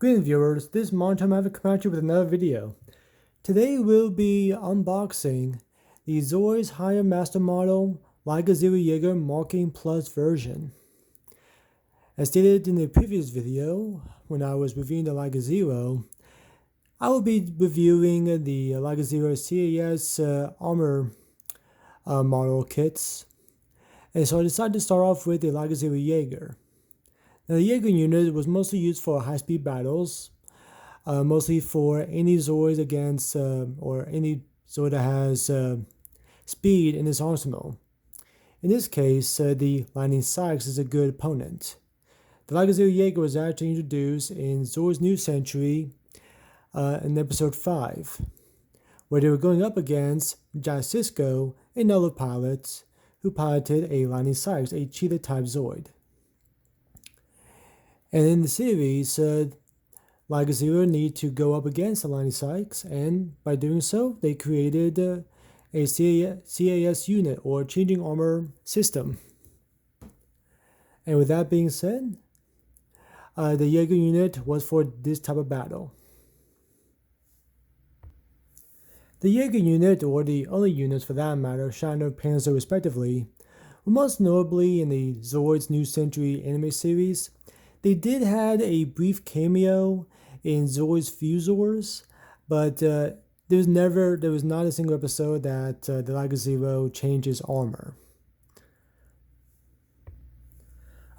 Greetings viewers, this is Monotone. I have come at you with another video. Today we'll be unboxing the Zoids Higher Master Model Liger Jager Marking Plus version. As stated in the previous video, when I was reviewing the Liger Zero, I will be reviewing the Liger Zero CAS armor model kits. And so I decided to start off with the Liger Zero Jager. Now, the Jager unit was mostly used for high-speed battles, mostly for any Zoids against, or any Zoid that has speed in its arsenal. In this case, the Lightning Sykes is a good opponent. The Liger Zero Jager was actually introduced in Zoid's New Century in episode 5, where they were going up against Jager and other pilots who piloted a Lightning Sykes, a cheetah-type Zoid. And in the series, Liger Zero need to go up against the Lightning Sykes, and by doing so, they created a CAS unit, or Changing Armor System. And with that being said, the Jager unit was for this type of battle. The Jager unit, or the other units for that matter, Shadow and Panzer respectively, were most notably in the Zoid's New Century anime series. They did have a brief cameo in Zoid's Fusors, but there was not a single episode that the Liger Zero changes armor.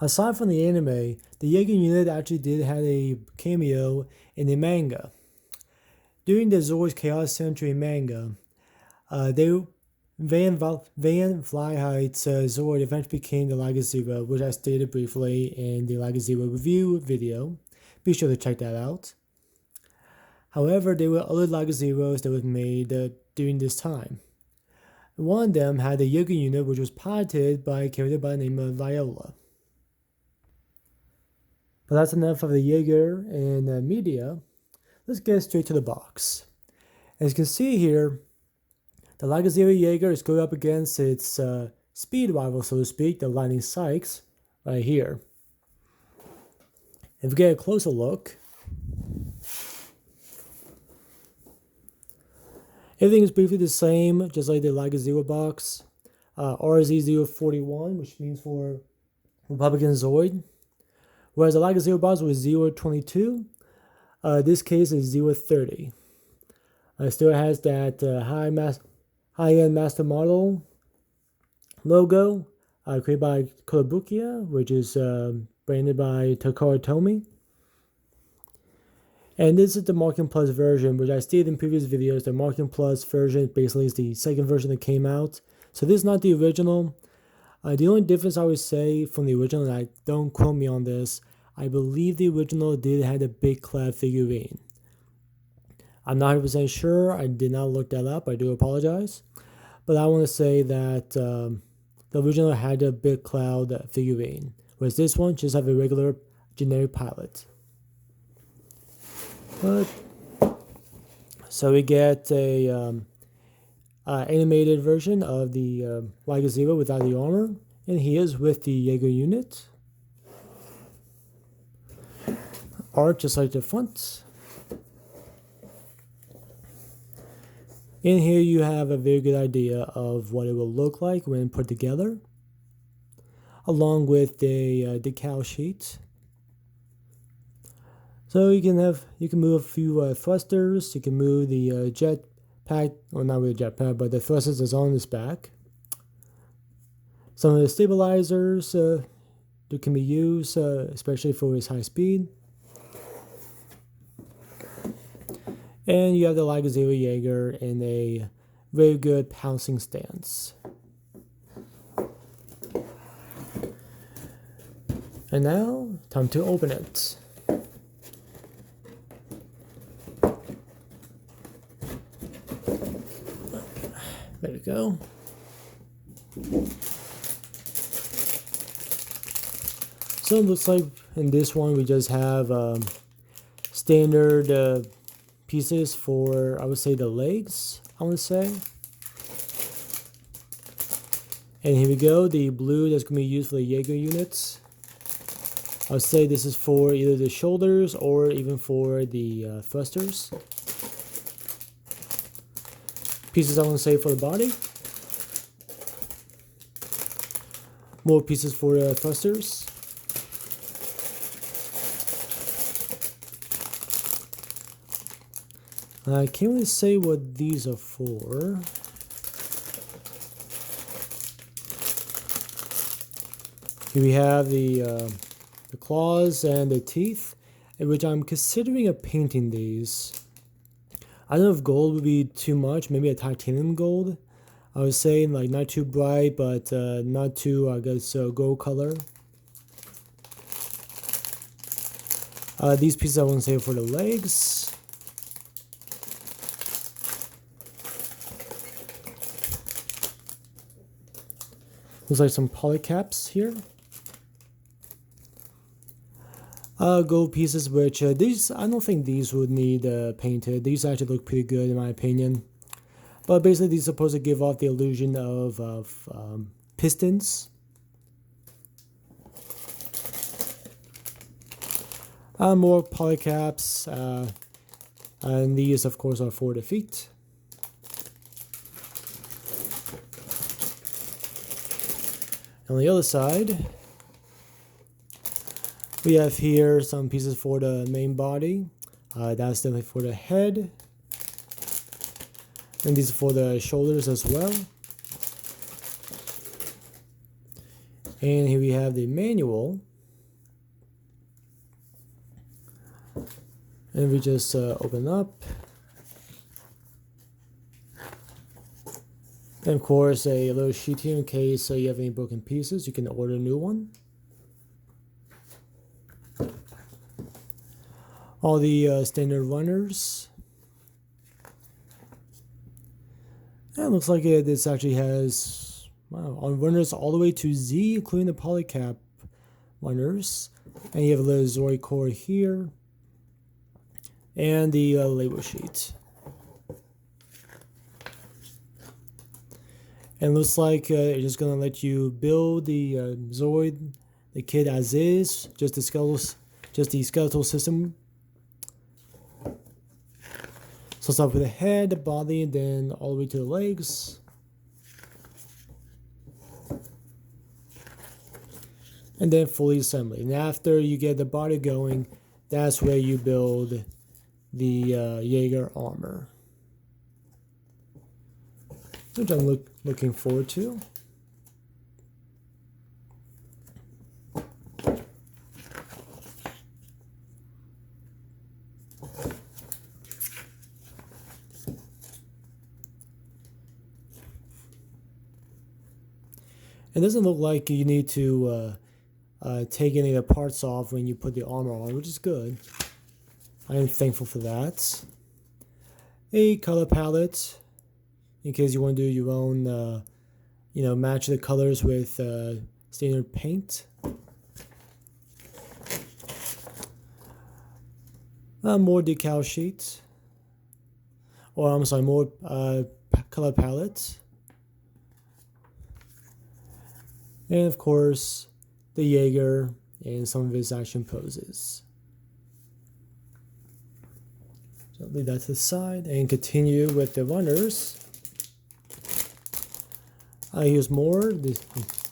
Aside from the anime, the Jager unit actually did have a cameo in the manga. During the Zoid's Chaos Century manga, Van Vliegheid's Zoid eventually became the Liger Zero, which I stated briefly in the Liger Zero review video. Be sure to check that out. However, there were other Liger Zeros that was made during this time. One of them had the Jager unit, which was piloted by a character by the name of Viola. But that's enough of the Jager and media. Let's get straight to the box. As you can see here, the Liger Zero Jager is going up against its speed rival, so to speak, the Lightning Sykes, right here. If we get a closer look, everything is briefly the same, just like the Liger Zero box. RZ041, which means for Republican Zoid. Whereas the Liger Zero box was 022, this case is 030. It still has that high-end master model logo created by Kotobukiya, which is branded by Takara Tomy. And this is the Marking Plus version, which I stated in previous videos. The Marking Plus version basically is the second version that came out. So this is not the original. The only difference I would say from the original, and I don't quote me on this, I believe the original did have a big clad figurine. I'm not 100% sure. I did not look that up. I do apologize. But I want to say that the original had a big cloud figurine, whereas this one just have a regular generic pilot. But so we get a animated version of the Liger Zero without the armor, and he is with the Jager unit. Art just like the front. In here you have a very good idea of what it will look like when put together, along with a decal sheet. So you can move a few thrusters. You can move the jet pack, or not really jet pack, but the thrusters that's on this back. Some of the stabilizers that can be used, especially for its high speed. And you have the Liger Zero Jager in a very good pouncing stance. And now, time to open it. There we go. So it looks like in this one we just have standard pieces for, I would say, the legs, I want to say. And here we go, the blue that's going to be used for the Jager units. I'll say this is for either the shoulders or even for the thrusters. Pieces I want to say for the body. More pieces for the thrusters. I can't really say what these are for. Here we have the claws and the teeth, in which I'm considering painting these. I don't know if gold would be too much, maybe a titanium gold. I was saying like not too bright, but not too, I guess, gold color. These pieces I want to save for the legs. Looks like some polycaps here. Gold pieces, which these, I don't think these would need painted. These actually look pretty good in my opinion. But basically these are supposed to give off the illusion of pistons. More polycaps, and these of course are for the feet. On the other side, we have here some pieces for the main body. That's definitely for the head. And these are for the shoulders as well. And here we have the manual. And we just open up. And of course, a little sheet here in case you have any broken pieces. You can order a new one. All the standard runners. And it looks like this actually has, wow, on runners all the way to Z, including the polycap runners. And you have a little Zori core here. And the label sheet. And it looks like it's just going to let you build the Zoid, the kit as is, just the skeletal system. So start with the head, the body, and then all the way to the legs. And then fully assembly. And after you get the body going, that's where you build the Jager armor, which I'm looking forward to. It doesn't look like you need to take any of the parts off when you put the armor on, which is good. I am thankful for that. A color palette, in case you want to do your own, match the colors with standard paint. More decal sheets. Or I'm sorry, more color palettes. And of course, the Jaeger and some of his action poses. So leave that to the side and continue with the runners. I use more.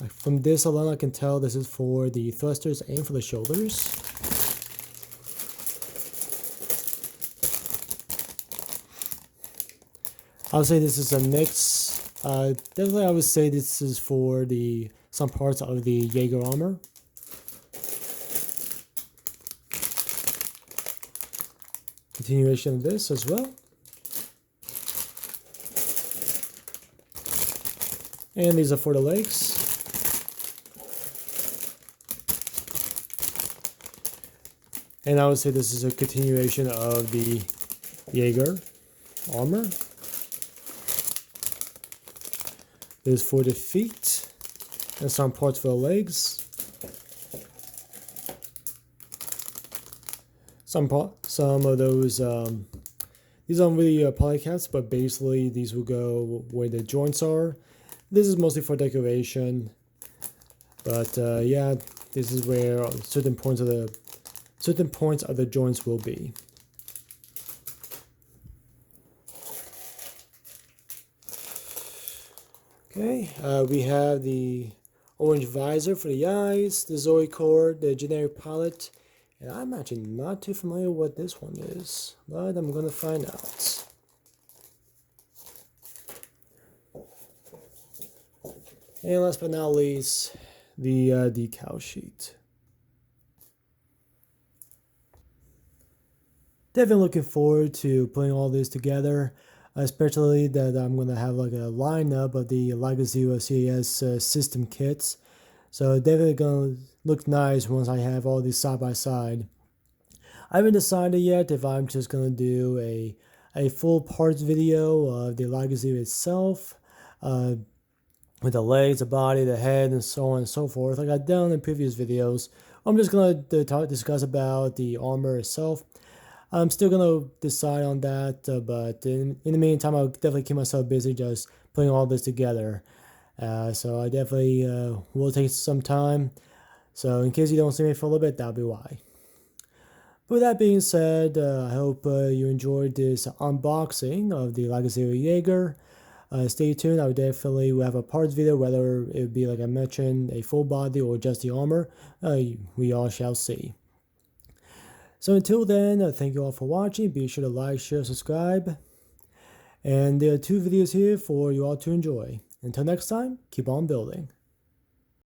From this alone, I can tell this is for the thrusters and for the shoulders. I would say this is a mix. Definitely, I would say this is for some parts of the Jaeger armor. Continuation of this as well. And these are for the legs. And I would say this is a continuation of the Jaeger armor. This is for the feet and some parts for the legs. Some of those, these aren't really polycaps, but basically these will go where the joints are. This is mostly for decoration, but yeah, this is where certain points of the joints will be. Okay, we have the orange visor for the eyes, the Zoe cord, the generic palette, and I'm actually not too familiar with what this one is, but I'm gonna find out. And last but not least, the decal sheet. Definitely looking forward to putting all this together, especially that I'm going to have like a lineup of the Liger Zero CAS system kits. So definitely going to look nice once I have all these side by side. I haven't decided yet if I'm just going to do a full parts video of the Liger Zero itself, with the legs, the body, the head, and so on and so forth, like I've done in previous videos. I'm just going to discuss about the armor itself. I'm still going to decide on that, but in the meantime, I'll definitely keep myself busy just putting all this together. So I definitely will take some time. So in case you don't see me for a little bit, that'll be why. With that being said, I hope you enjoyed this unboxing of the Liger Zero Jager. Stay tuned, I will definitely have a parts video, whether it would be like I mentioned, a full body or just the armor. We all shall see. So until then, thank you all for watching. Be sure to like, share, subscribe. And there are 2 videos here for you all to enjoy. Until next time, keep on building.